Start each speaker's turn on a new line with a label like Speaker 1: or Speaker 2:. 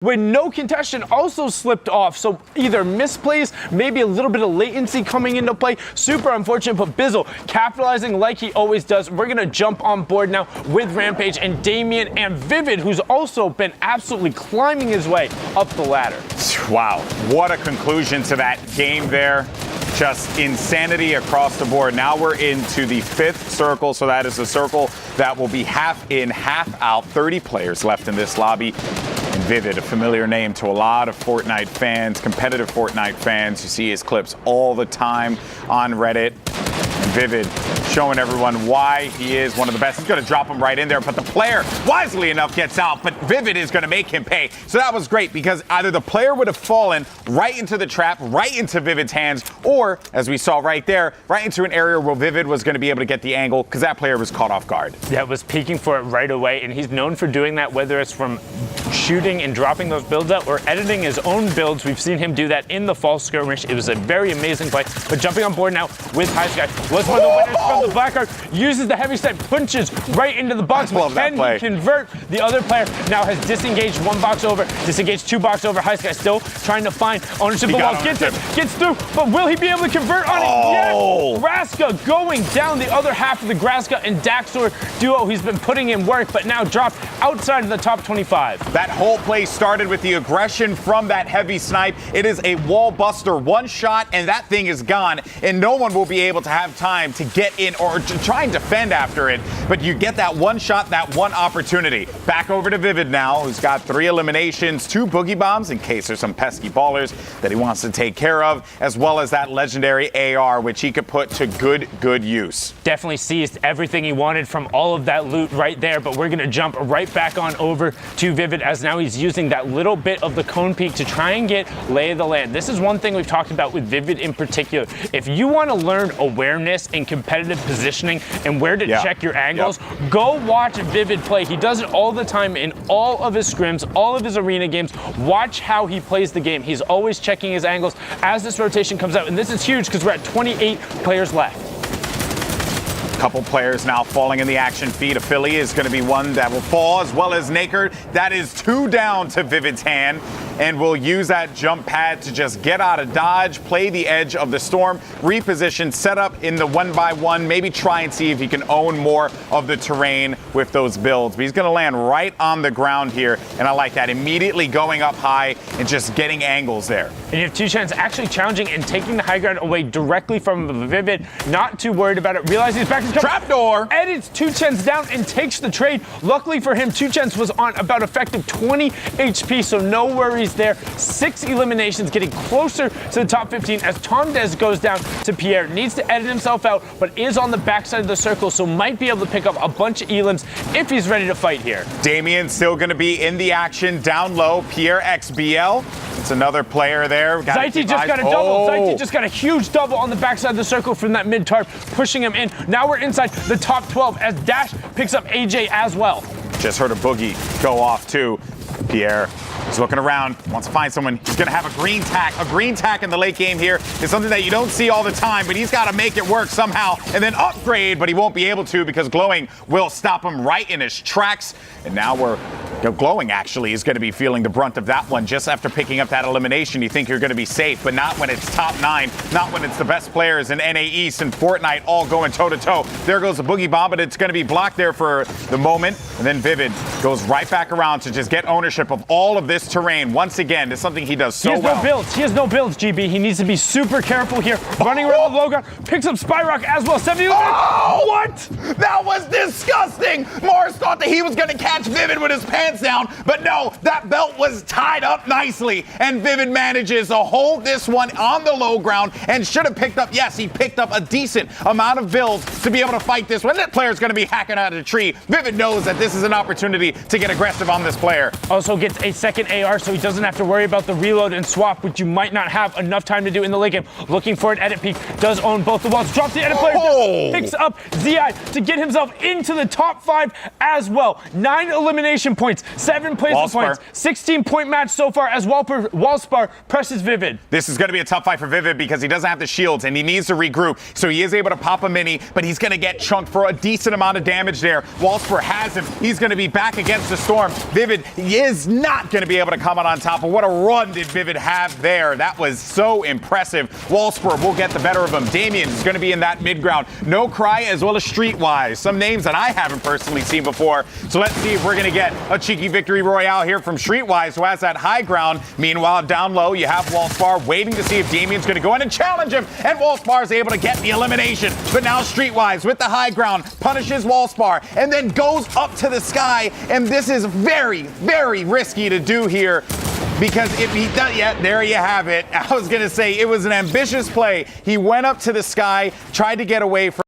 Speaker 1: when no contestant also slipped off. So either misplays, maybe a little bit of latency coming into play. Super unfortunate, but Bizzle capitalizing like he always does. We're going to jump on board now with Rampage and Damien and Vivid, who's also been absolutely climbing his way up the ladder.
Speaker 2: Wow, what a conclusion to that game there. Just insanity across the board. Now we're into the 5th circle, so that is a circle that will be half in, half out. 30 players left in this lobby. And Vivid, a familiar name to a lot of Fortnite fans, competitive Fortnite fans. You see his clips all the time on Reddit. And Vivid showing everyone why he is one of the best. He's going to drop him right in there, but the player, wisely enough, gets out, but Vivid is going to make him pay. So that was great because either the player would have fallen right into the trap, right into Vivid's hands, or, as we saw right there, right into an area where Vivid was going to be able to get the angle because that player was caught off guard.
Speaker 1: Yeah, was peeking for it right away, and he's known for doing that, whether it's from shooting and dropping those builds out or editing his own builds. We've seen him do that in the fall skirmish. It was a very amazing play, but jumping on board now with HighLight was one of the winners from the Blackheart, uses the heavy snipe, punches right into the box, but can he convert? The other player now has disengaged one box over, disengaged 2 box over. HighLight still trying to find ownership of the wall, gets it, gets through, but will he be able to convert on it? Yes! Graska going down the other half of the Graska and Daxor duo. He's been putting in work, but now dropped outside of the top 25.
Speaker 2: That whole play started with the aggression from that heavy snipe. It is a wall buster, one shot, and that thing is gone, and no one will be able to have time to get in or to try and defend after it, but you get that one shot, that one opportunity. Back over to Vivid now, who's got 3 eliminations, 2 boogie bombs in case there's some pesky ballers that he wants to take care of, as well as that legendary AR, which he could put to good use.
Speaker 1: Definitely seized everything he wanted from all of that loot right there, but we're going to jump right back on over to Vivid as now he's using that little bit of the cone peak to try and get lay of the land. This is one thing we've talked about with Vivid in particular. If you want to learn awareness and competitive positioning and where to check your angles, go watch Vivid play. He does it all the time in all of his scrims, all of his arena games. Watch how he plays the game. He's always checking his angles as this rotation comes out, and this is huge because we're at 28 players left.
Speaker 2: Couple players now falling in the action feed. A Philly is going to be one that will fall, as well as Naker. That is 2 down to Vivid's hand, and will use that jump pad to just get out of dodge, play the edge of the storm, reposition, set up in the 1x1, maybe try and see if he can own more of the terrain with those builds. But he's going to land right on the ground here, and I like that. Immediately going up high and just getting angles there.
Speaker 1: And you have 2 chances actually challenging and taking the high ground away directly from Vivid. Not too worried about it. Realizing he's back.
Speaker 2: Trapdoor!
Speaker 1: Edits 2Chens down and takes the trade. Luckily for him, 2Chens was on about effective 20 HP, so no worries there. 6 eliminations, getting closer to the top 15 as Tomdes goes down to Pierre. Needs to edit himself out, but is on the backside of the circle, so might be able to pick up a bunch of elims if he's ready to fight here.
Speaker 2: Damien still going to be in the action down low. Pierre XBL. It's another player there.
Speaker 1: Zaiti just got a double. Zaiti just got a huge double on the backside of the circle from that mid-tarp, pushing him in. Now we're inside the top 12 as Dash picks up AJ as well.
Speaker 2: Just heard a boogie go off too. Pierre is looking around, wants to find someone. He's going to have a green tack. A green tack in the late game here is something that you don't see all the time, but he's got to make it work somehow and then upgrade, but he won't be able to because Glowing will stop him right in his tracks. And now Glowing actually is going to be feeling the brunt of that one just after picking up that elimination. You think you're going to be safe, but not when it's top 9, not when it's the best players in NA East and Fortnite all going toe-to-toe. There goes the boogie bomb, but it's going to be blocked there for the moment. And then Vivid goes right back around to just get ownership of all of this terrain. Once again, it's something he does so well.
Speaker 1: He has no builds. He has no builds, GB. He needs to be super careful here. Running around the low ground, picks up Spyrock as well. 70
Speaker 2: what? That was disgusting. Morris thought that he was going to catch Vivid with his pants down, but no, that belt was tied up nicely, and Vivid manages to hold this one on the low ground and should have picked up, yes, he picked up a decent amount of builds to be able to fight this one. That player's going to be hacking out of the tree. Vivid knows that this is an opportunity to get aggressive on this player.
Speaker 1: Also gets a second AR, so he doesn't have to worry about the reload and swap, which you might not have enough time to do in the late game. Looking for an edit peak, does own both the walls, drops the edit player, picks up ZI to get himself into the top 5 as well. 9 elimination points. points, 7 placement points, 16-point match so far as Wallspar presses Vivid.
Speaker 2: This is going to be a tough fight for Vivid because he doesn't have the shields and he needs to regroup. So he is able to pop a mini, but he's going to get chunked for a decent amount of damage there. Wallspar has him. He's going to be back against the Storm. Vivid is not going to be able to come out on top. But what a run did Vivid have there. That was so impressive. Wallspar will get the better of him. Damien is going to be in that mid ground. No Cry as well as Streetwise. Some names that I haven't personally seen before. So let's see if we're going to get a cheeky victory royale here from Streetwise, who has that high ground. Meanwhile, down low, you have Wallspar waiting to see if Damien's going to go in and challenge him. And Wallspar is able to get the elimination. But now Streetwise with the high ground punishes Wallspar and then goes up to the sky. And this is very, very risky to do here. Because if he does, yeah, there you have it. I was going to say it was an ambitious play. He went up to the sky, tried to get away from